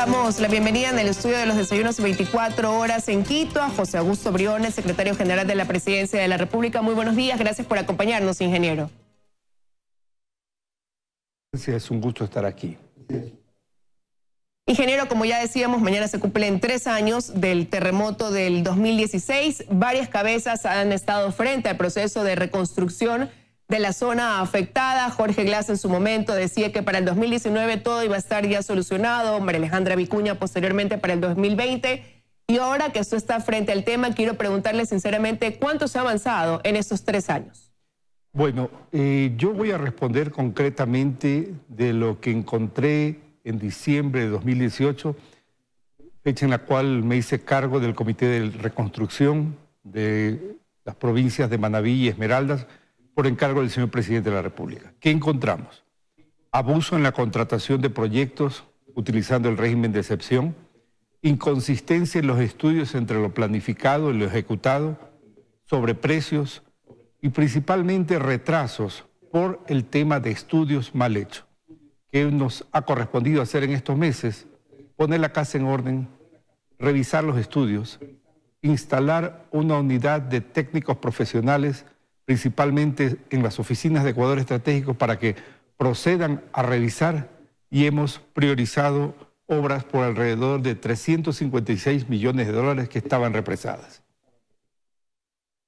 Damos la bienvenida en el estudio de los desayunos 24 horas en Quito a José Augusto Briones, secretario general de la Presidencia de la República. Muy buenos días, gracias por acompañarnos, ingeniero. Es un gusto estar aquí. Ingeniero, como ya decíamos, mañana se cumplen 3 años del terremoto del 2016. Varias cabezas han estado frente al proceso de reconstrucción de la zona afectada. Jorge Glass en su momento decía que para el 2019 todo iba a estar ya solucionado. María Alejandra Vicuña posteriormente para el 2020. Y ahora que esto está frente al tema, quiero preguntarle sinceramente cuánto se ha avanzado en estos 3 años. Bueno, yo voy a responder concretamente de lo que encontré en diciembre de 2018, fecha en la cual me hice cargo del Comité de Reconstrucción de las provincias de Manabí y Esmeraldas por encargo del señor Presidente de la República. ¿Qué encontramos? Abuso en la contratación de proyectos utilizando el régimen de excepción, inconsistencia en los estudios entre lo planificado y lo ejecutado, sobreprecios y principalmente retrasos por el tema de estudios mal hechos. ¿Qué nos ha correspondido hacer en estos meses? Poner la casa en orden, revisar los estudios, instalar una unidad de técnicos profesionales, principalmente en las oficinas de Ecuador Estratégico, para que procedan a revisar, y hemos priorizado obras por alrededor de 356 millones de dólares que estaban represadas.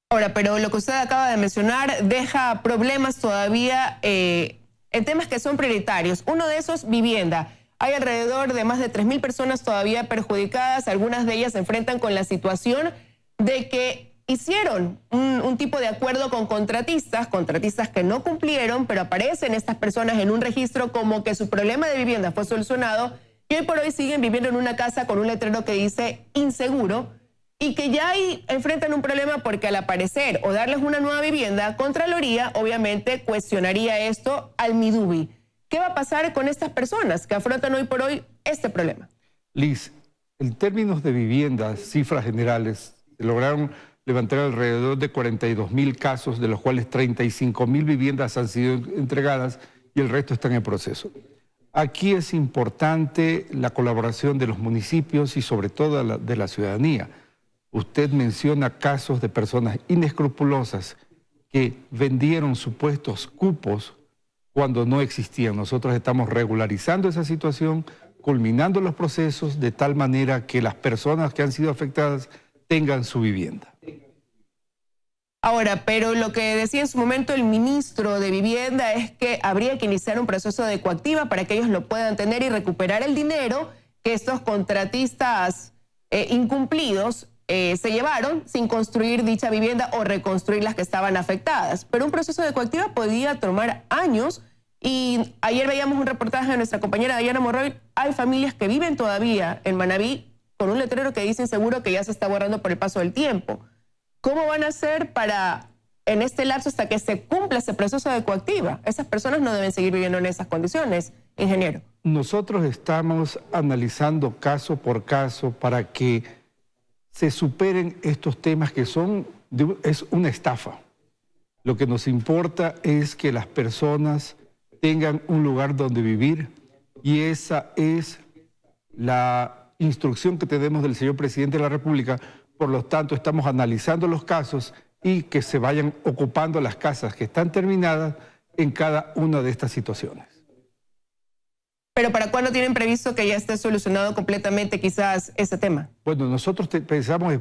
Ahora, pero lo que usted acaba de mencionar deja problemas todavía en temas que son prioritarios. Uno de esos, vivienda. Hay alrededor de más de 3.000 personas todavía perjudicadas. Algunas de ellas se enfrentan con la situación de que hicieron un tipo de acuerdo con contratistas que no cumplieron, pero aparecen estas personas en un registro como que su problema de vivienda fue solucionado y hoy por hoy siguen viviendo en una casa con un letrero que dice inseguro y que ya ahí enfrentan un problema porque al aparecer o darles una nueva vivienda, Contraloría obviamente cuestionaría esto al Midubi. ¿Qué va a pasar con estas personas que afrontan hoy por hoy este problema? Liz, en términos de viviendas, cifras generales, se lograron levantar alrededor de 42.000 casos, de los cuales 35.000 viviendas han sido entregadas y el resto está en el proceso. Aquí es importante la colaboración de los municipios y sobre todo de la ciudadanía. Usted menciona casos de personas inescrupulosas que vendieron supuestos cupos cuando no existían. Nosotros estamos regularizando esa situación, culminando los procesos de tal manera que las personas que han sido afectadas tengan su vivienda. Ahora, pero lo que decía en su momento el ministro de Vivienda es que habría que iniciar un proceso de coactiva para que ellos lo puedan tener y recuperar el dinero que estos contratistas incumplidos se llevaron sin construir dicha vivienda o reconstruir las que estaban afectadas. Pero un proceso de coactiva podía tomar años y ayer veíamos un reportaje de nuestra compañera Diana Morroy. Hay familias que viven todavía en Manabí con un letrero que dice inseguro que ya se está borrando por el paso del tiempo. ¿Cómo van a hacer para, en este lapso, hasta que se cumpla ese proceso de coactiva? Esas personas no deben seguir viviendo en esas condiciones, ingeniero. Nosotros estamos analizando caso por caso para que se superen estos temas que es una estafa. Lo que nos importa es que las personas tengan un lugar donde vivir y esa es la instrucción que tenemos del señor Presidente de la República. Por lo tanto, estamos analizando los casos y que se vayan ocupando las casas que están terminadas en cada una de estas situaciones. ¿Pero para cuándo tienen previsto que ya esté solucionado completamente quizás ese tema? Bueno, nosotros pensamos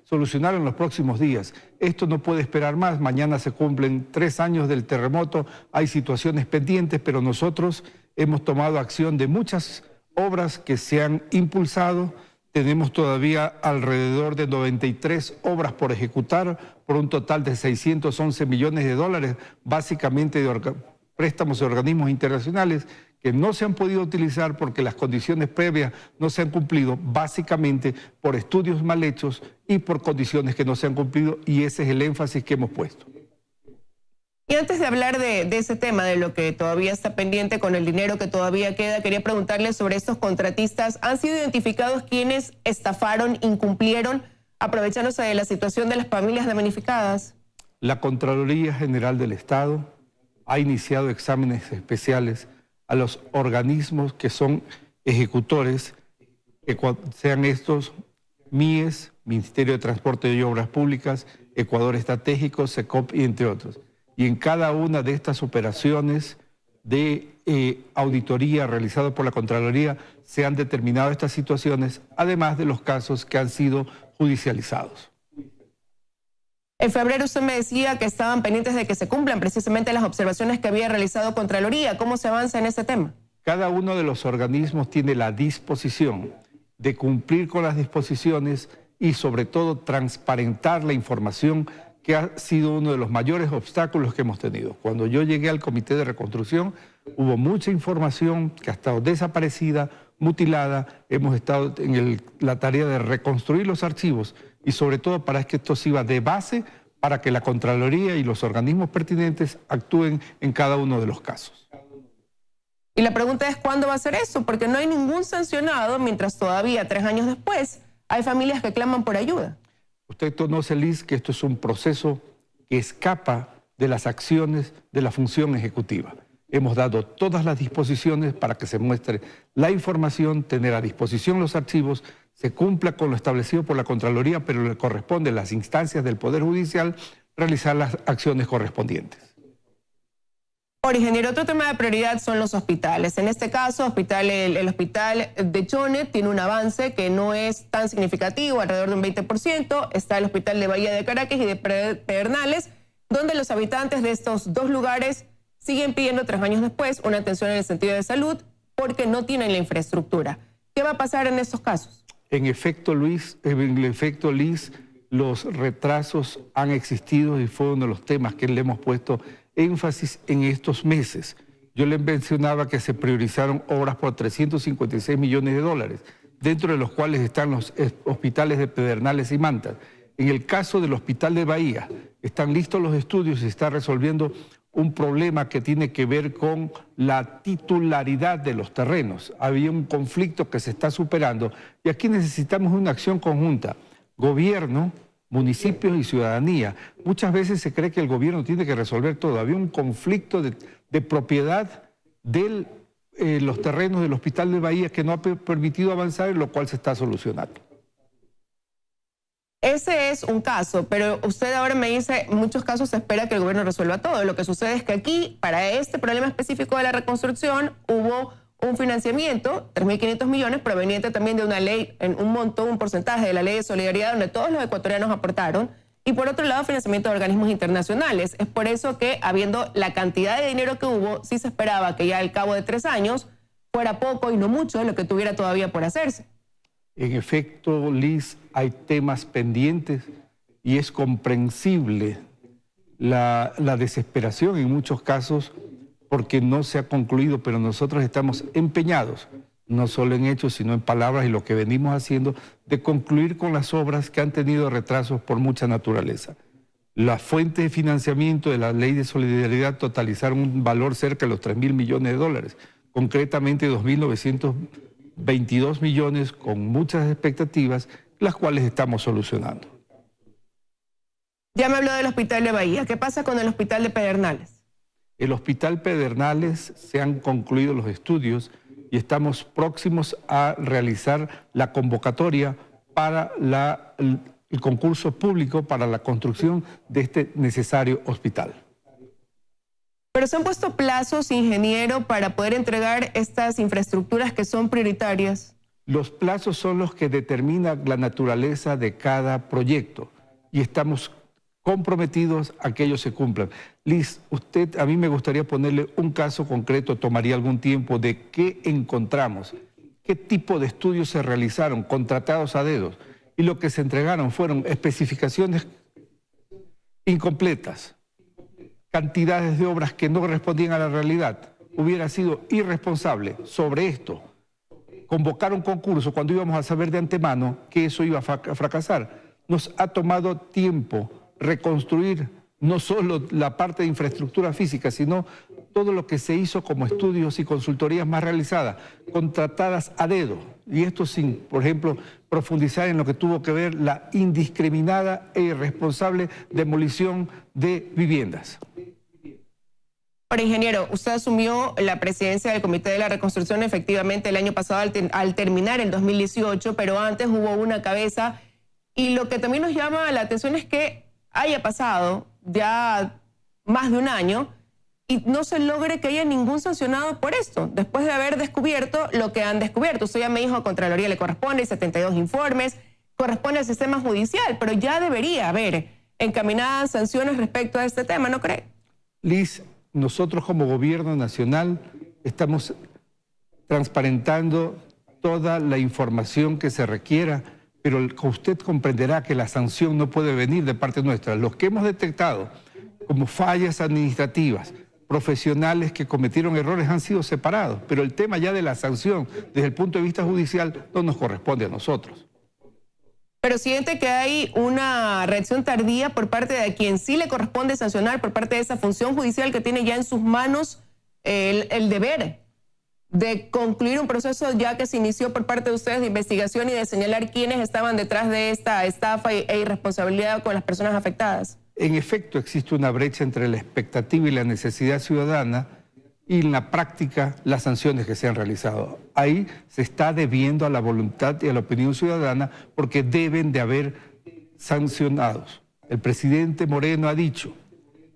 solucionarlo en los próximos días. Esto no puede esperar más. Mañana se cumplen 3 años del terremoto. Hay situaciones pendientes, pero nosotros hemos tomado acción de muchas obras que se han impulsado. Tenemos todavía alrededor de 93 obras por ejecutar por un total de 611 millones de dólares, básicamente de préstamos de organismos internacionales que no se han podido utilizar porque las condiciones previas no se han cumplido, básicamente por estudios mal hechos y por condiciones que no se han cumplido, y ese es el énfasis que hemos puesto. Y antes de hablar de ese tema, de lo que todavía está pendiente con el dinero que todavía queda, quería preguntarle sobre estos contratistas. ¿Han sido identificados quienes estafaron, incumplieron, aprovechándose de la situación de las familias damnificadas? La Contraloría General del Estado ha iniciado exámenes especiales a los organismos que son ejecutores sean estos MIES, Ministerio de Transporte y Obras Públicas, Ecuador Estratégico, SECOP y entre otros. Y en cada una de estas operaciones de auditoría realizada por la Contraloría se han determinado estas situaciones, además de los casos que han sido judicializados. En febrero usted me decía que estaban pendientes de que se cumplan precisamente las observaciones que había realizado Contraloría. ¿Cómo se avanza en este tema? Cada uno de los organismos tiene la disposición de cumplir con las disposiciones y sobre todo transparentar la información, que ha sido uno de los mayores obstáculos que hemos tenido. Cuando yo llegué al Comité de Reconstrucción, hubo mucha información que ha estado desaparecida, mutilada. Hemos estado en la tarea de reconstruir los archivos y sobre todo para que esto sirva de base para que la Contraloría y los organismos pertinentes actúen en cada uno de los casos. Y la pregunta es, ¿cuándo va a ser eso? Porque no hay ningún sancionado, mientras todavía 3 años después hay familias que claman por ayuda. Usted conoce, Liz, que esto es un proceso que escapa de las acciones de la función ejecutiva. Hemos dado todas las disposiciones para que se muestre la información, tener a disposición los archivos, se cumpla con lo establecido por la Contraloría, pero le corresponde a las instancias del Poder Judicial realizar las acciones correspondientes. Ahora, ingeniero, otro tema de prioridad son los hospitales. En este caso, el hospital de Chone tiene un avance que no es tan significativo, alrededor de un 20%. Está el hospital de Bahía de Caracas y de Pedernales, donde los habitantes de estos dos lugares siguen pidiendo 3 años después una atención en el sentido de salud porque no tienen la infraestructura. ¿Qué va a pasar en estos casos? En efecto, Liz, los retrasos han existido y fue uno de los temas que le hemos puesto énfasis en estos meses. Yo les mencionaba que se priorizaron obras por 356 millones de dólares, dentro de los cuales están los hospitales de Pedernales y Manta. En el caso del hospital de Bahía, están listos los estudios y se está resolviendo un problema que tiene que ver con la titularidad de los terrenos. Había un conflicto que se está superando y aquí necesitamos una acción conjunta. Gobierno, municipios y ciudadanía. Muchas veces se cree que el gobierno tiene que resolver todo. Había un conflicto de propiedad de los terrenos del Hospital de Bahía que no ha permitido avanzar, lo cual se está solucionando. Ese es un caso, pero usted ahora me dice, en muchos casos se espera que el gobierno resuelva todo. Lo que sucede es que aquí, para este problema específico de la reconstrucción, hubo un financiamiento, 3.500 millones, proveniente también de una ley, en un monto, un porcentaje de la ley de solidaridad, donde todos los ecuatorianos aportaron, y por otro lado, financiamiento de organismos internacionales. Es por eso que, habiendo la cantidad de dinero que hubo, sí se esperaba que ya al cabo de 3 años fuera poco y no mucho de lo que tuviera todavía por hacerse. En efecto, Liz, hay temas pendientes y es comprensible la desesperación en muchos casos porque no se ha concluido, pero nosotros estamos empeñados, no solo en hechos, sino en palabras y lo que venimos haciendo, de concluir con las obras que han tenido retrasos por mucha naturaleza. Las fuentes de financiamiento de la Ley de Solidaridad totalizaron un valor cerca de los 3.000 millones de dólares, concretamente 2.922 millones con muchas expectativas, las cuales estamos solucionando. Ya me habló del Hospital de Bahía. ¿Qué pasa con el Hospital de Pedernales? El Hospital Pedernales se han concluido los estudios y estamos próximos a realizar la convocatoria para el concurso público para la construcción de este necesario hospital. Pero se han puesto plazos, ingeniero, para poder entregar estas infraestructuras que son prioritarias. Los plazos son los que determinan la naturaleza de cada proyecto y estamos comprometidos a que ellos se cumplan. Liz, a mí me gustaría ponerle un caso concreto, tomaría algún tiempo, de qué encontramos, qué tipo de estudios se realizaron, contratados a dedos, y lo que se entregaron fueron especificaciones incompletas, cantidades de obras que no respondían a la realidad. Hubiera sido irresponsable sobre esto convocar un concurso cuando íbamos a saber de antemano que eso iba a fracasar. Nos ha tomado tiempo reconstruir no solo la parte de infraestructura física, sino todo lo que se hizo como estudios y consultorías más realizadas, contratadas a dedo. Y esto sin, por ejemplo, profundizar en lo que tuvo que ver la indiscriminada e irresponsable demolición de viviendas. Ahora, ingeniero, usted asumió la presidencia del Comité de la Reconstrucción efectivamente el año pasado al terminar el 2018, pero antes hubo una cabeza, y lo que también nos llama la atención es que haya pasado ya más de un año y no se logre que haya ningún sancionado por esto, después de haber descubierto lo que han descubierto. Usted ya me dijo, a Contraloría le corresponde, 72 informes, corresponde al sistema judicial, pero ya debería haber encaminadas sanciones respecto a este tema, ¿no cree? Liz, nosotros como gobierno nacional estamos transparentando toda la información que se requiera, pero usted comprenderá que la sanción no puede venir de parte nuestra. Los que hemos detectado como fallas administrativas, profesionales que cometieron errores han sido separados, pero el tema ya de la sanción desde el punto de vista judicial no nos corresponde a nosotros. Pero siente que hay una reacción tardía por parte de quien sí le corresponde sancionar, por parte de esa función judicial que tiene ya en sus manos el deber de concluir un proceso ya que se inició por parte de ustedes de investigación y de señalar quiénes estaban detrás de esta estafa e irresponsabilidad con las personas afectadas. En efecto, existe una brecha entre la expectativa y la necesidad ciudadana y en la práctica las sanciones que se han realizado. Ahí se está debiendo a la voluntad y a la opinión ciudadana porque deben de haber sancionados. El presidente Moreno ha dicho,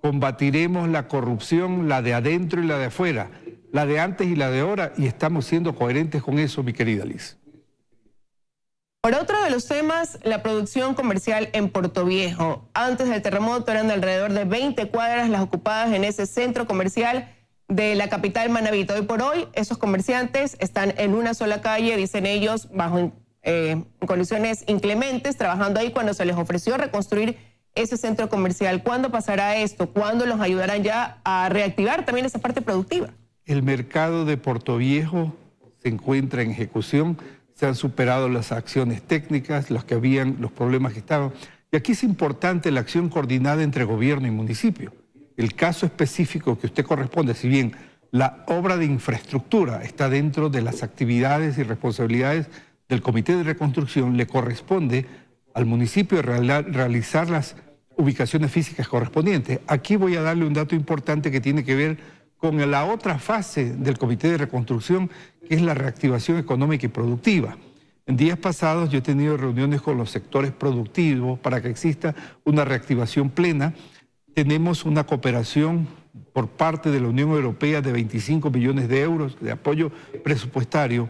combatiremos la corrupción, la de adentro y la de afuera, la de antes y la de ahora, y estamos siendo coherentes con eso, mi querida Liz. Por otro de los temas, la producción comercial en Portoviejo. Antes del terremoto eran de alrededor de 20 cuadras las ocupadas en ese centro comercial de la capital manabita. Hoy por hoy, esos comerciantes están en una sola calle, dicen ellos, bajo condiciones inclementes, trabajando ahí cuando se les ofreció reconstruir ese centro comercial. ¿Cuándo pasará esto? ¿Cuándo los ayudarán ya a reactivar también esa parte productiva? El mercado de Portoviejo se encuentra en ejecución, se han superado las acciones técnicas, los problemas que estaban. Y aquí es importante la acción coordinada entre gobierno y municipio. El caso específico que usted corresponde, si bien la obra de infraestructura está dentro de las actividades y responsabilidades del Comité de Reconstrucción, le corresponde al municipio realizar las ubicaciones físicas correspondientes. Aquí voy a darle un dato importante que tiene que ver con la otra fase del Comité de Reconstrucción, que es la reactivación económica y productiva. En días pasados yo he tenido reuniones con los sectores productivos para que exista una reactivación plena. Tenemos una cooperación por parte de la Unión Europea de 25 millones de euros de apoyo presupuestario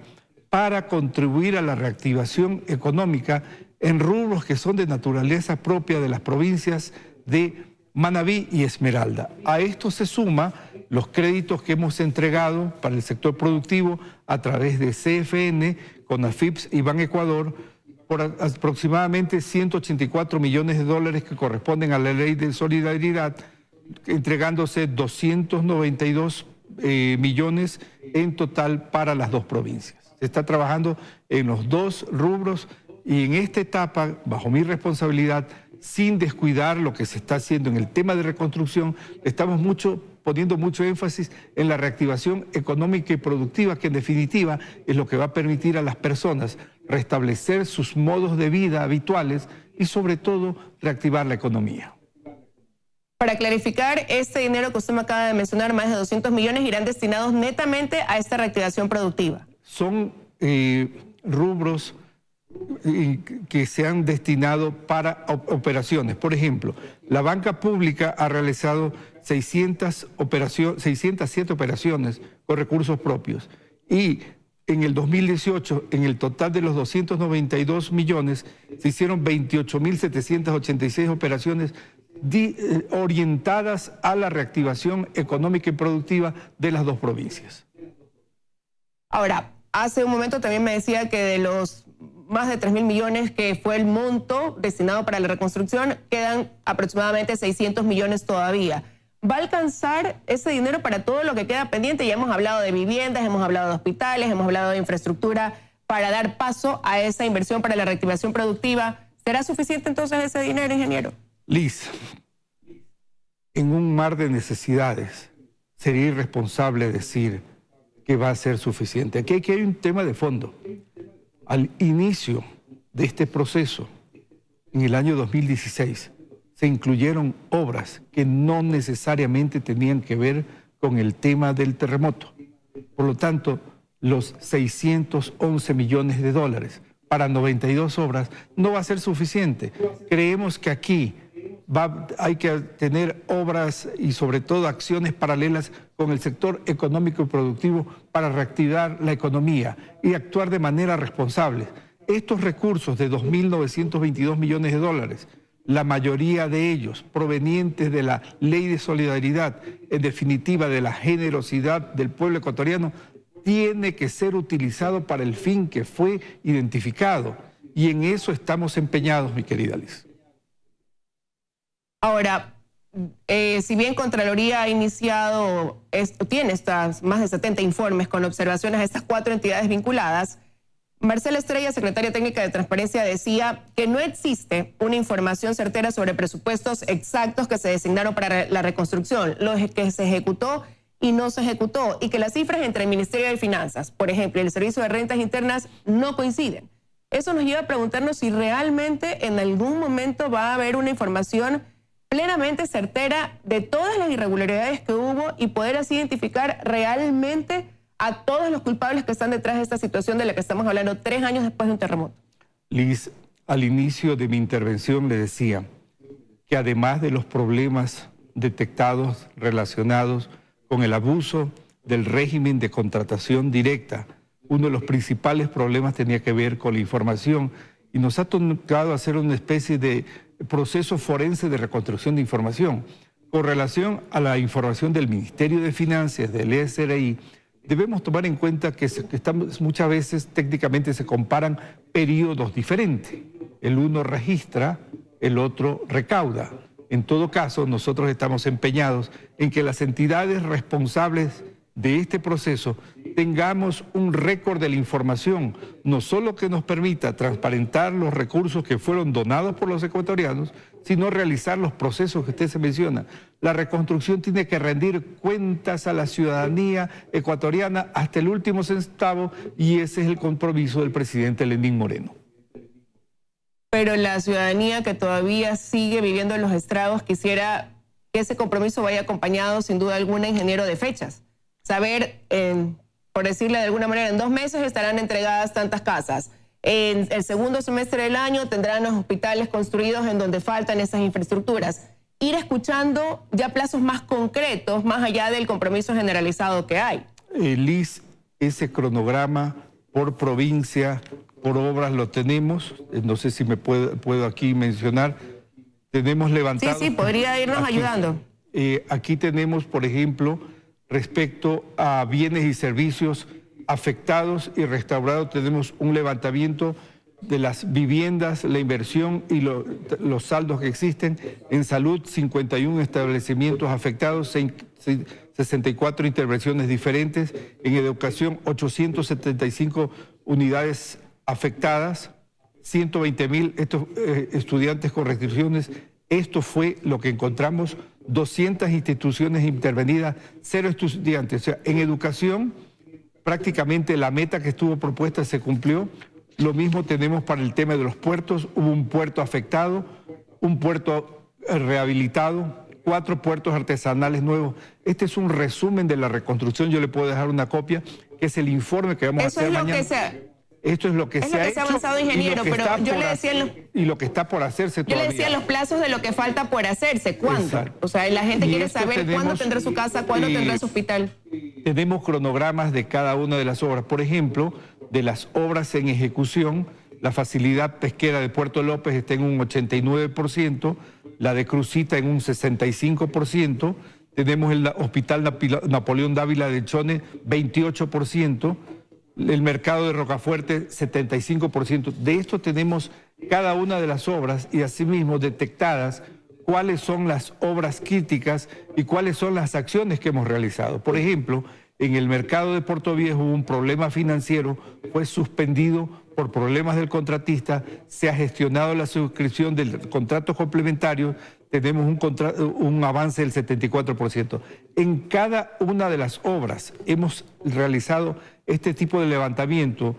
para contribuir a la reactivación económica en rubros que son de naturaleza propia de las provincias de Manabí y Esmeralda. A esto se suma los créditos que hemos entregado para el sector productivo a través de CFN, CONAFIPS y Ban Ecuador por aproximadamente 184 millones de dólares que corresponden a la Ley de Solidaridad, entregándose 292 millones en total para las dos provincias. Se está trabajando en los dos rubros y en esta etapa, bajo mi responsabilidad, sin descuidar lo que se está haciendo en el tema de reconstrucción, estamos poniendo mucho énfasis en la reactivación económica y productiva, que en definitiva es lo que va a permitir a las personas restablecer sus modos de vida habituales y sobre todo reactivar la economía. Para clarificar, este dinero que usted me acaba de mencionar, más de 200 millones, irán destinados netamente a esta reactivación productiva. Son rubros que se han destinado para operaciones. Por ejemplo, la banca pública ha realizado 607 operaciones con recursos propios y en el 2018, en el total de los 292 millones, se hicieron 28.786 operaciones orientadas a la reactivación económica y productiva de las dos provincias. Ahora, hace un momento también me decía que de los más de 3.000 millones que fue el monto destinado para la reconstrucción, quedan aproximadamente 600 millones todavía. ¿Va a alcanzar ese dinero para todo lo que queda pendiente? Ya hemos hablado de viviendas, hemos hablado de hospitales, hemos hablado de infraestructura para dar paso a esa inversión para la reactivación productiva. ¿Será suficiente entonces ese dinero, ingeniero? Liz, en un mar de necesidades sería irresponsable decir que va a ser suficiente. Aquí hay un tema de fondo. Al inicio de este proceso, en el año 2016, se incluyeron obras que no necesariamente tenían que ver con el tema del terremoto. Por lo tanto, los 611 millones de dólares para 92 obras no va a ser suficiente. Creemos que aquí hay que tener obras y sobre todo acciones paralelas con el sector económico y productivo para reactivar la economía y actuar de manera responsable. Estos recursos de 2.922 millones de dólares, la mayoría de ellos provenientes de la Ley de Solidaridad, en definitiva de la generosidad del pueblo ecuatoriano, tiene que ser utilizado para el fin que fue identificado. Y en eso estamos empeñados, mi querida Liz. Ahora, si bien Contraloría ha iniciado, tiene estas más de 70 informes con observaciones a estas 4 entidades vinculadas, Marcela Estrella, secretaria técnica de Transparencia, decía que no existe una información certera sobre presupuestos exactos que se designaron para la reconstrucción, lo que se ejecutó y no se ejecutó, y que las cifras entre el Ministerio de Finanzas, por ejemplo, y el Servicio de Rentas Internas, no coinciden. Eso nos lleva a preguntarnos si realmente en algún momento va a haber una información plenamente certera de todas las irregularidades que hubo y poder así identificar realmente a todos los culpables que están detrás de esta situación de la que estamos hablando 3 años después de un terremoto. Liz, al inicio de mi intervención le decía que además de los problemas detectados relacionados con el abuso del régimen de contratación directa, uno de los principales problemas tenía que ver con la información y nos ha tocado hacer una especie de proceso forense de reconstrucción de información. Con relación a la información del Ministerio de Finanzas, del SRI, debemos tomar en cuenta que muchas veces técnicamente se comparan periodos diferentes. El uno registra, el otro recauda. En todo caso, nosotros estamos empeñados en que las entidades responsables de este proceso tengamos un récord de la información, no solo que nos permita transparentar los recursos que fueron donados por los ecuatorianos, sino realizar los procesos que usted se menciona. La reconstrucción tiene que rendir cuentas a la ciudadanía ecuatoriana hasta el último centavo y ese es el compromiso del presidente Lenín Moreno. Pero la ciudadanía que todavía sigue viviendo en los estragos quisiera que ese compromiso vaya acompañado sin duda alguna, ingeniero, de fechas. Saber, por decirle de alguna manera, en 2 meses estarán entregadas tantas casas. En el segundo semestre del año tendrán los hospitales construidos en donde faltan esas infraestructuras. Ir escuchando ya plazos más concretos, más allá del compromiso generalizado que hay. Liz, ese cronograma por provincia, por obras lo tenemos. No sé si me puedo aquí mencionar. Tenemos levantado... Sí, podría irnos ayudando. Aquí tenemos, por ejemplo, respecto a bienes y servicios afectados y restaurados, tenemos un levantamiento de las viviendas, la inversión y los saldos que existen. En salud, 51 establecimientos afectados, 64 intervenciones diferentes. En educación, 875 unidades afectadas, 120.000 estudiantes con restricciones. Esto fue lo que encontramos, 200 instituciones intervenidas, 0 estudiantes. O sea, en educación prácticamente la meta que estuvo propuesta se cumplió. Lo mismo tenemos para el tema de los puertos. Hubo un puerto afectado, un puerto rehabilitado, 4 puertos artesanales nuevos. Este es un resumen de la reconstrucción. Yo le puedo dejar una copia, que es el informe que vamos a hacer mañana. Esto es lo que se ha hecho, avanzado, ingeniero, pero yo le decía y lo que está por hacerse todavía. Yo le decía los plazos de lo que falta por hacerse. ¿Cuándo? Exacto. O sea, la gente quiere saber cuándo tendrá su casa, cuándo tendrá su hospital. Tenemos cronogramas de cada una de las obras. Por ejemplo, de las obras en ejecución, la facilidad pesquera de Puerto López está en un 89%, la de Crucita en un 65%, tenemos el Hospital Napoleón Dávila de Chone, 28%, el mercado de Rocafuerte, 75%. De esto tenemos cada una de las obras y asimismo detectadas cuáles son las obras críticas y cuáles son las acciones que hemos realizado. Por ejemplo, en el mercado de Puerto Viejo hubo un problema financiero, fue suspendido por problemas del contratista, se ha gestionado la suscripción del contrato complementario, tenemos un avance del 74%. En cada una de las obras hemos realizado este tipo de levantamiento,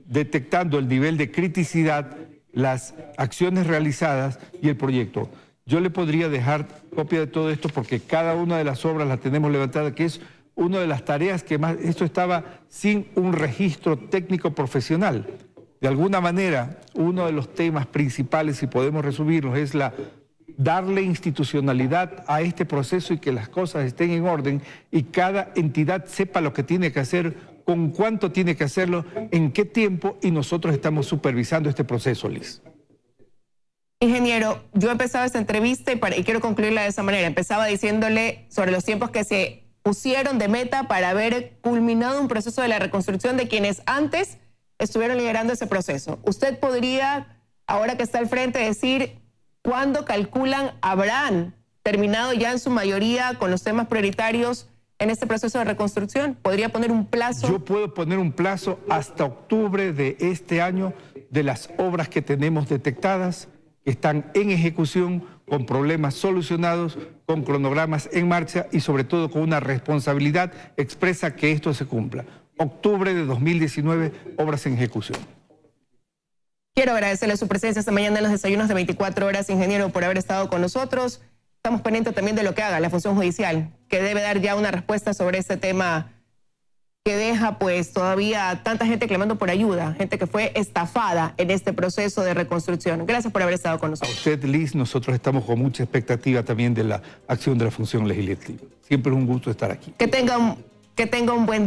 detectando el nivel de criticidad, las acciones realizadas y el proyecto. Yo le podría dejar copia de todo esto porque cada una de las obras la tenemos levantada, que es una de las tareas que más... Esto estaba sin un registro técnico profesional. De alguna manera, uno de los temas principales, si podemos resumirlos, es darle institucionalidad a este proceso y que las cosas estén en orden y cada entidad sepa lo que tiene que hacer, con cuánto tiene que hacerlo, en qué tiempo, y nosotros estamos supervisando este proceso, Liz. Ingeniero, yo empezaba esta entrevista y quiero concluirla de esa manera. Empezaba diciéndole sobre los tiempos que se pusieron de meta para haber culminado un proceso de la reconstrucción de quienes antes estuvieron liderando ese proceso. ¿Usted podría, ahora que está al frente, decir cuándo calculan habrán terminado ya en su mayoría con los temas prioritarios en este proceso de reconstrucción? ¿Podría poner un plazo? Yo puedo poner un plazo hasta octubre de este año de las obras que tenemos detectadas, que están en ejecución, con problemas solucionados, con cronogramas en marcha y sobre todo con una responsabilidad expresa que esto se cumpla. Octubre de 2019, obras en ejecución. Quiero agradecerle su presencia esta mañana en los desayunos de 24 horas, ingeniero, por haber estado con nosotros. Estamos pendientes también de lo que haga la función judicial, que debe dar ya una respuesta sobre este tema que deja pues todavía tanta gente clamando por ayuda, gente que fue estafada en este proceso de reconstrucción. Gracias por haber estado con nosotros. A usted, Liz, nosotros estamos con mucha expectativa también de la acción de la función legislativa. Siempre es un gusto estar aquí. Que tenga un buen día.